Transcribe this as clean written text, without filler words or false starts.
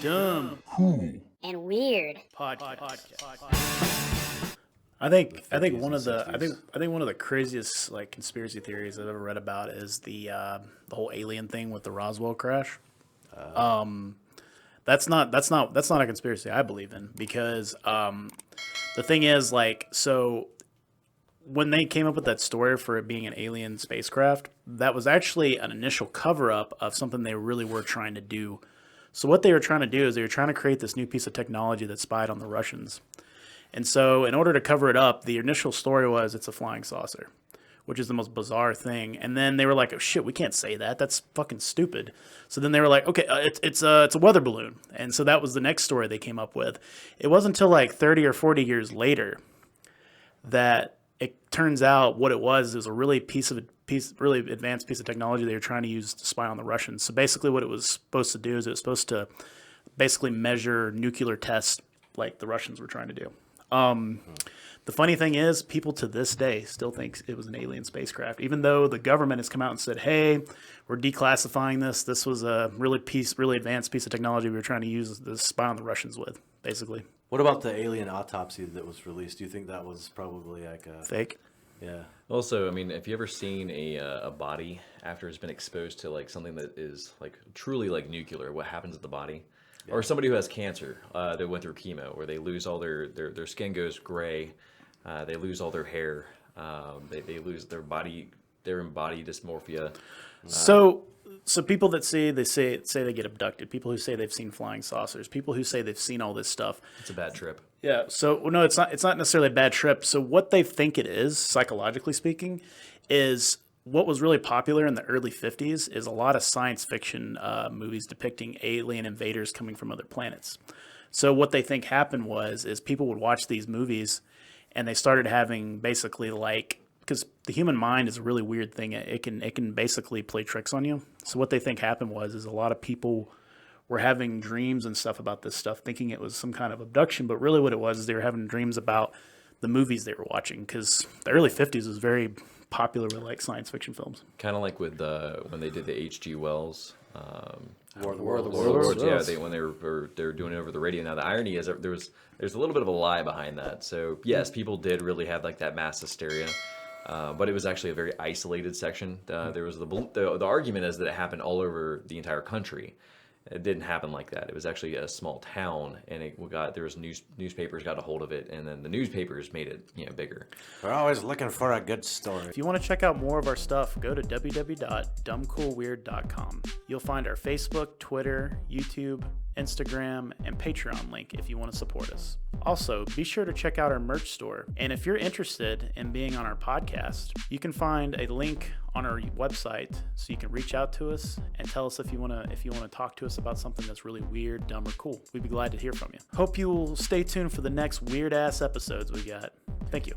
Dumb, cool, and weird podcast. I think one of the craziest like conspiracy theories I've ever read about is the whole alien thing with the Roswell crash. That's not a conspiracy I believe in because the thing is so when they came up with that story for it being an alien spacecraft, that was actually an initial cover up of something they really were trying to do. So what they were trying to do is they were trying to create this new piece of technology that spied on the Russians. And so in order to cover it up, the initial story was it's a flying saucer, which is the most bizarre thing. And then they were like, oh shit, we can't say that. That's fucking stupid. So then they were like, okay, it's a weather balloon. And so that was the next story they came up with. It wasn't until like 30 or 40 years later that it turns out what it was a really advanced piece of technology they were trying to use to spy on the Russians. So basically what it was supposed to do is it was supposed to basically measure nuclear tests like the Russians were trying to do. The funny thing is people to this day still think it was an alien spacecraft, even though the government has come out and said, hey, we're declassifying this. This was a really advanced piece of technology we were trying to use to spy on the Russians with, basically. What about the alien autopsy that was released? Do you think that was probably like a Fake? Yeah. Also, I mean, have you ever seen a body after it's been exposed to like something that is like truly like nuclear? What happens at the body? Yeah. Or somebody who has cancer that went through chemo, where they lose all their skin goes gray, they lose all their hair, they lose their body dysmorphia. So people that say they get abducted, people who say they've seen flying saucers, people who say they've seen all this stuff. It's a bad trip. Yeah. So no, it's not necessarily a bad trip. So what they think it is, psychologically speaking, is what was really popular in the early 50s is a lot of science fiction movies depicting alien invaders coming from other planets. So what they think happened is people would watch these movies and they started having basically like, because the human mind is a really weird thing. It can basically play tricks on you. So what they think happened is a lot of people were having dreams and stuff about this stuff, thinking it was some kind of abduction. But really what it was is they were having dreams about the movies they were watching, because the early 50s was very popular with like science fiction films. Kind of like with when they did the H.G. Wells. War of the Worlds. Yeah, when they were doing it over the radio. Now the irony is there's a little bit of a lie behind that. So yes, people did really have like that mass hysteria. But it was actually a very isolated section. There was the argument is that it happened all over the entire country. It didn't happen like that. It was actually a small town, and there was newspapers got a hold of it, and then the newspapers made it bigger. We're always looking for a good story. If you want to check out more of our stuff, go to www.dumbcoolweird.com. You'll find our Facebook, Twitter, YouTube, Instagram, and Patreon link if you want to support us. Also, be sure to check out our merch store. And if you're interested in being on our podcast, you can find a link on our website so you can reach out to us and tell us if you want to talk to us about something that's really weird, dumb, or cool. We'd be glad to hear from you. Hope you will stay tuned for the next weird ass episodes we got. Thank you.